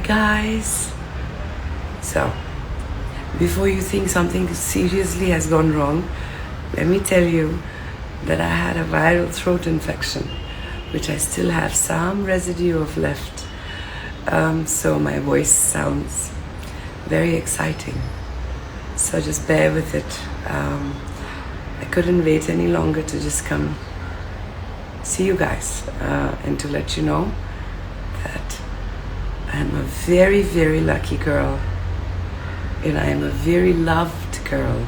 guys. So, before you think something seriously has gone wrong, let me tell you that I had a viral throat infection, which I still have some residue of left. So my voice sounds very exciting. So just bear with it. I couldn't wait any longer to just come see you guys and to let you know that I'm a very, very lucky girl, and I am a very loved girl.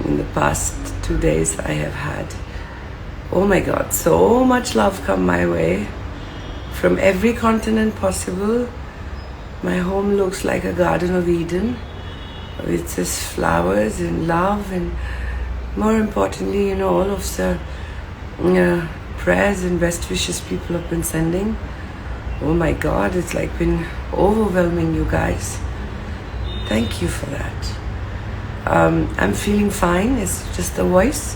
In the past 2 days I have had, oh my God, so much love come my way from every continent possible. My home looks like a Garden of Eden with just flowers and love, and more importantly, you know, all of the prayers and best wishes people have been sending. Oh my God, it's like been overwhelming, you guys. Thank you for that. I'm feeling fine. It's just the voice.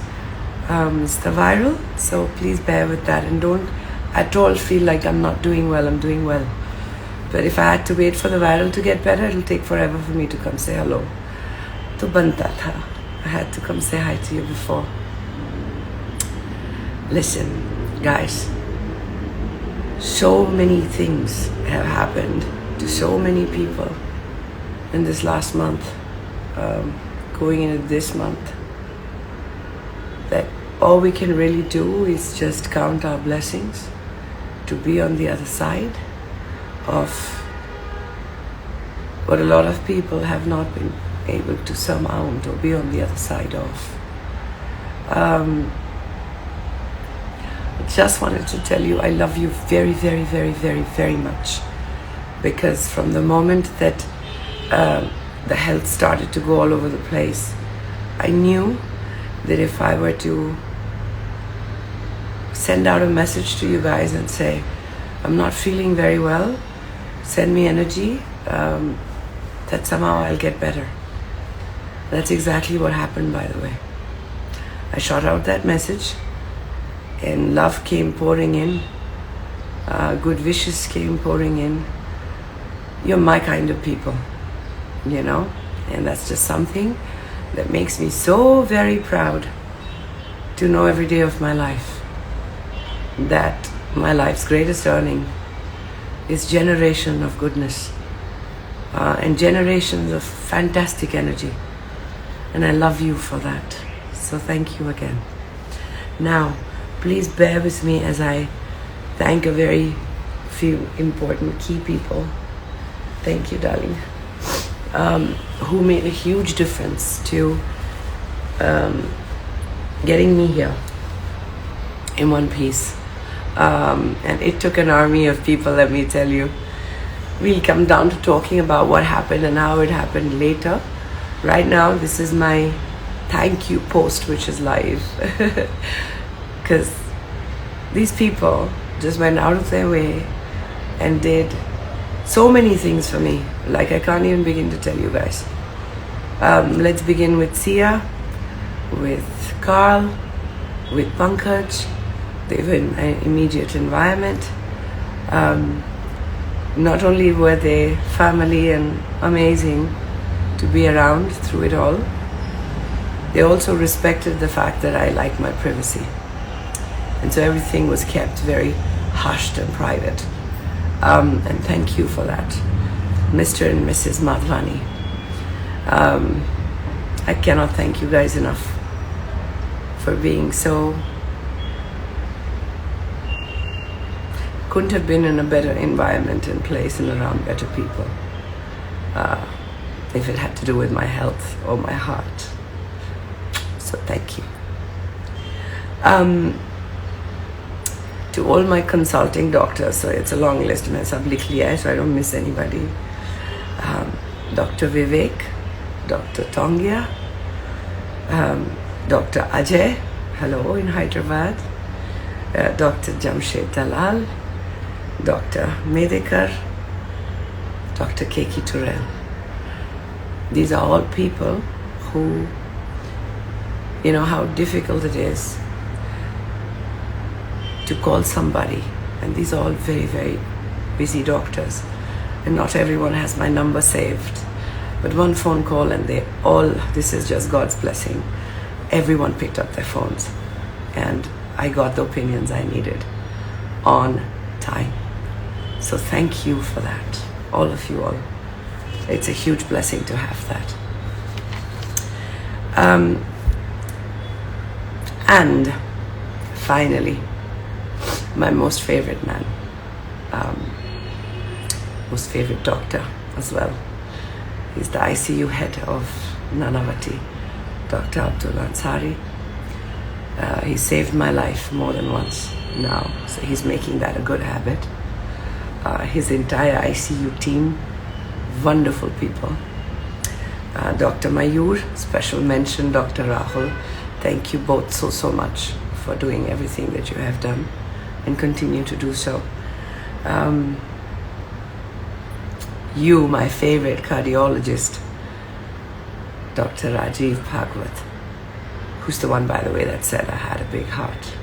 It's the viral. So please bear with that and don't at all feel like I'm not doing well. I'm doing well. But if I had to wait for the viral to get better, it'll take forever for me to come say hello. To banta tha. I had to come say hi to you before. Listen, guys. So many things have happened to so many people in this last month, going into this month, that all we can really do is just count our blessings to be on the other side of what a lot of people have not been able to surmount or be on the other side of. I just wanted to tell you I love you very, very, very, very, very much, because from the moment that the health started to go all over the place, I knew that if I were to send out a message to you guys and say, I'm not feeling very well, send me energy, that somehow I'll get better. That's exactly what happened, by the way. I shot out that message and love came pouring in, good wishes came pouring in. You're my kind of people, you know, and that's just something that makes me so very proud to know every day of my life that my life's greatest earning is generation of goodness and generations of fantastic energy, and I love you for that. So thank you again. Now please bear with me as I thank a very few important key people. Thank you, darling. Who made a huge difference to getting me here in one piece. And it took an army of people, let me tell you. We'll come down to talking about what happened and how it happened later. Right now, this is my thank you post, which is live. Because these people just went out of their way and did so many things for me. Like, I can't even begin to tell you guys. Let's begin with Sia, with Carl, with Pankaj. They were in my immediate environment. Not only were they family and amazing to be around through it all, they also respected the fact that I like my privacy. And so everything was kept very hushed and private. And thank you for that, Mr. and Mrs. Madhvani. I cannot thank you guys enough for being so... Couldn't have been in a better environment and place and around better people if it had to do with my health or my heart. So thank you. To all my consulting doctors, so it's a long list, मैं सब लिख लिया है, so I don't miss anybody. Dr. Vivek, Dr. Tongya, Dr. Ajay, hello in Hyderabad, Dr. Jamshed Dalal, Dr. Medekar, Dr. Keki Turel. These are all people who, you know how difficult it is to call somebody, and these are all very, very busy doctors, and not everyone has my number saved. But one phone call and they all, this is just God's blessing. Everyone picked up their phones and I got the opinions I needed on time. So thank you for that, all of you all. It's a huge blessing to have that. And finally, my most favorite man, most favorite doctor as well. He's the ICU head of Nanavati, Dr. Abdul Ansari. He saved my life more than once now, so he's making that a good habit. His entire ICU team, wonderful people. Dr. Mayur, special mention, Dr. Rahul. Thank you both so much for doing everything that you have done and continue to do so. You, my favorite cardiologist, Dr. Rajiv Bhagwat, who's the one, by the way, that said I had a big heart,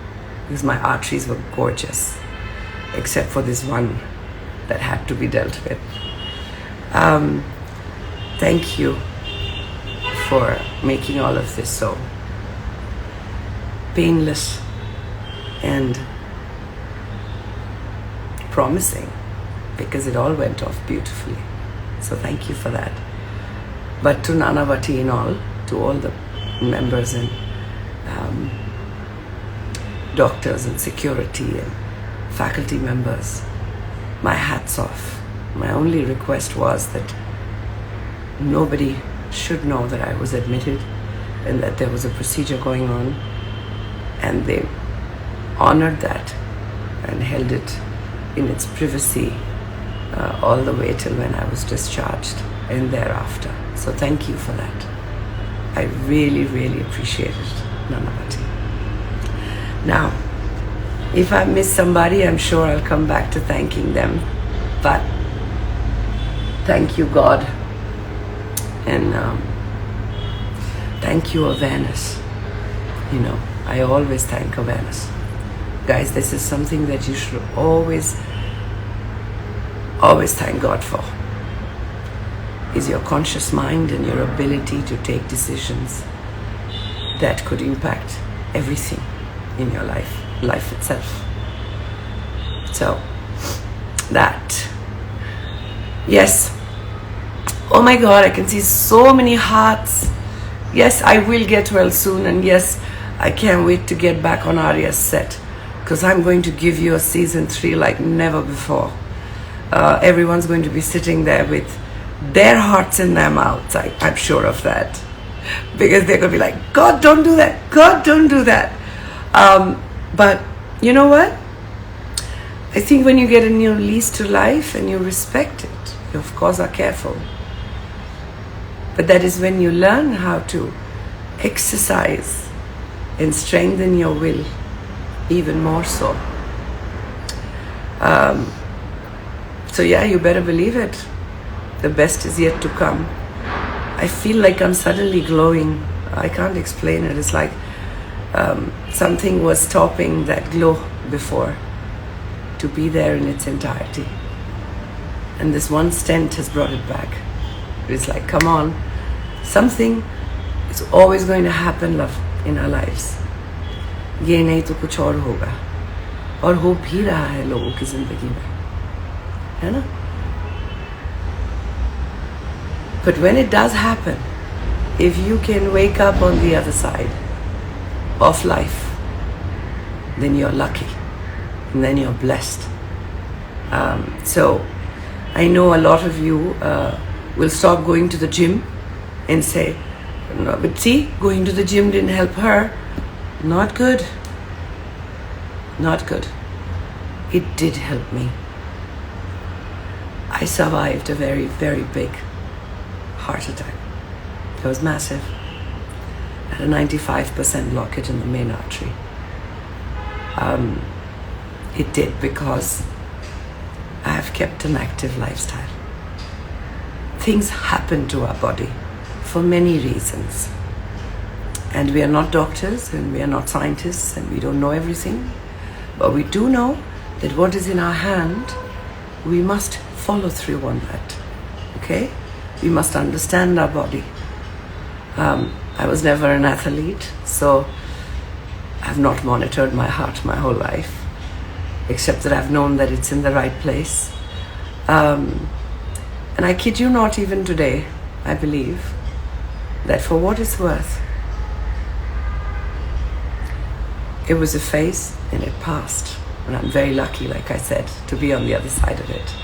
because my arteries were gorgeous, except for this one that had to be dealt with. Thank you for making all of this so painless and promising, because it all went off beautifully. So thank you for that. But to Nanavati in all, to all the members and doctors and security and faculty members, my hat's off. My only request was that nobody should know that I was admitted and that there was a procedure going on, and they honored that and held it in its privacy all the way till when I was discharged and thereafter. So thank you for that. I really appreciate it, Nanavati. Now, if I miss somebody, I'm sure I'll come back to thanking them. But thank you, God. And thank you, awareness. You know, I always thank awareness. Guys, this is something that you should always thank God for. Is your conscious mind and your ability to take decisions that could impact everything in your life itself. So, that. Yes. Oh my God, I can see so many hearts. Yes, I will get well soon, and yes, I can't wait to get back on Arya's set, because I'm going to give you a season 3 like never before. Everyone's going to be sitting there with their hearts in their mouths. I'm sure of that, because they're going to be like, God, don't do that. God, don't do that. But you know what? I think when you get a new lease to life and you respect it, you of course are careful. But that is when you learn how to exercise and strengthen your will even more so. So yeah, you better believe it. The best is yet to come. I feel like I'm suddenly glowing. I can't explain it. It's like something was stopping that glow before to be there in its entirety. And this one stent has brought it back. It's like, come on. Something is always going to happen, love, in our lives. ये नहीं तो कुछ और होगा, और हो भी रहा है लोगों की जिंदगी में, है ना? But when it does happen, if you can wake up on the other side of life, then you're lucky, and then you're blessed. So I know a lot of you will stop going to the gym and say, no, but see, going to the gym didn't help her. Not good. Not good. It did help me. I survived a very big heart attack. It was massive. I had a 95% blockage in the main artery. It did because I have kept an active lifestyle. Things happen to our body for many reasons. And we are not doctors and we are not scientists and we don't know everything. But we do know that what is in our hand we must follow through on that. Okay? We must understand our body. I was never an athlete, so I've not monitored my heart my whole life, except that I've known that it's in the right place. And I kid you not, even today, I believe that for what it's worth, it was a phase and it passed. And I'm very lucky, like I said, to be on the other side of it.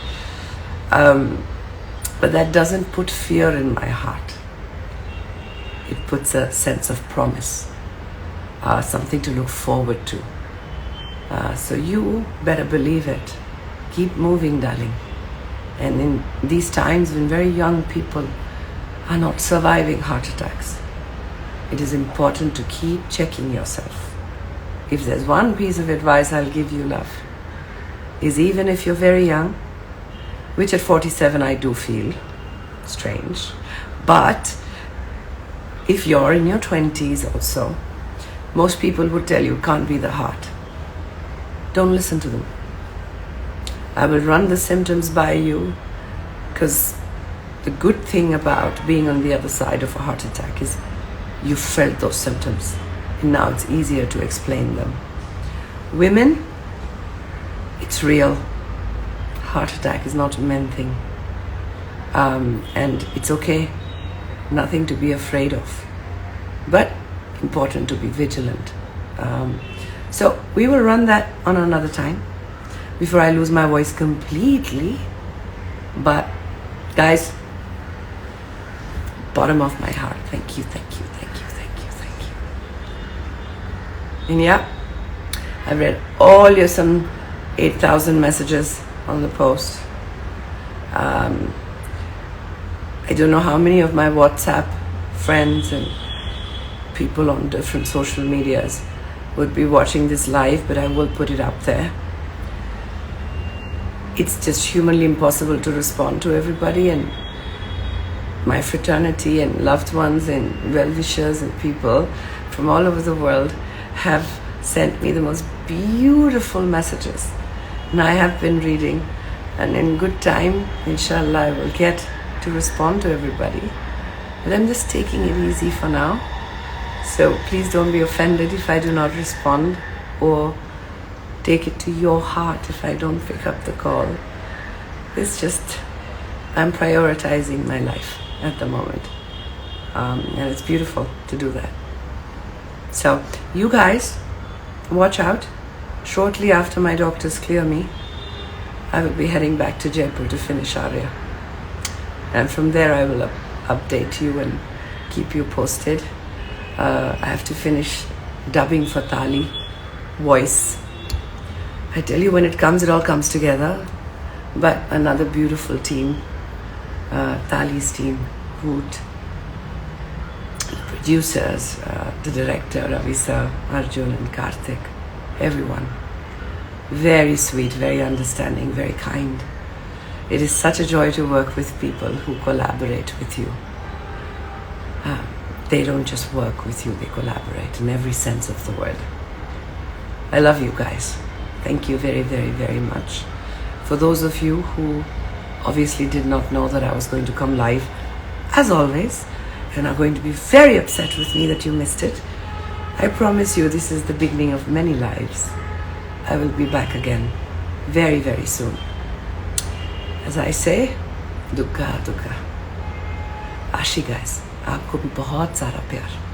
But that doesn't put fear in my heart. It puts a sense of promise, something to look forward to. So you better believe it. Keep moving, darling. And in these times when very young people are not surviving heart attacks, it is important to keep checking yourself. If there's one piece of advice I'll give you, love, is even if you're very young, which at 47 I do feel strange, but if you're in your 20s also, most people would tell you it can't be the heart. Don't listen to them. I will run the symptoms by you, because the good thing about being on the other side of a heart attack is you felt those symptoms. And now it's easier to explain them. Women, it's real. Heart attack is not a men thing. And it's okay. Nothing to be afraid of. But important to be vigilant. So we will run that on another time before I lose my voice completely. But guys, bottom of my heart, thank you, thank you, thank you, thank you, thank you. And yeah, I read all your some 8,000 messages on the post. I don't know how many of my WhatsApp friends and people on different social medias would be watching this live, but I will put it up there. It's just humanly impossible to respond to everybody, and my fraternity and loved ones and well-wishers and people from all over the world have sent me the most beautiful messages, and I have been reading, and in good time, inshallah, I will get to respond to everybody. But I'm just taking it easy for now, so please don't be offended if I do not respond, or take it to your heart if I don't pick up the call. It's just, I'm prioritizing my life at the moment, and it's beautiful to do that. So you guys watch out. Shortly after my doctors clear me, I will be heading back to Jaipur to finish Arya, and from there I will update you and keep you posted. I have to finish dubbing for Tali voice. I tell you, when it comes, it all comes together. But another beautiful team, Tali's team, Root, the producers, the director, Ravisa, Arjun and Karthik, everyone. Very sweet, very understanding, very kind. It is such a joy to work with people who collaborate with you. They don't just work with you, they collaborate in every sense of the word. I love you guys. Thank you very, very, very much. For those of you who obviously did not know that I was going to come live, as always, and are going to be very upset with me that you missed it, I promise you this is the beginning of many lives. I will be back again very, very soon. As I say, Dukha, Dukha. Ashi guys, आपको भी बहुत सारा प्यार.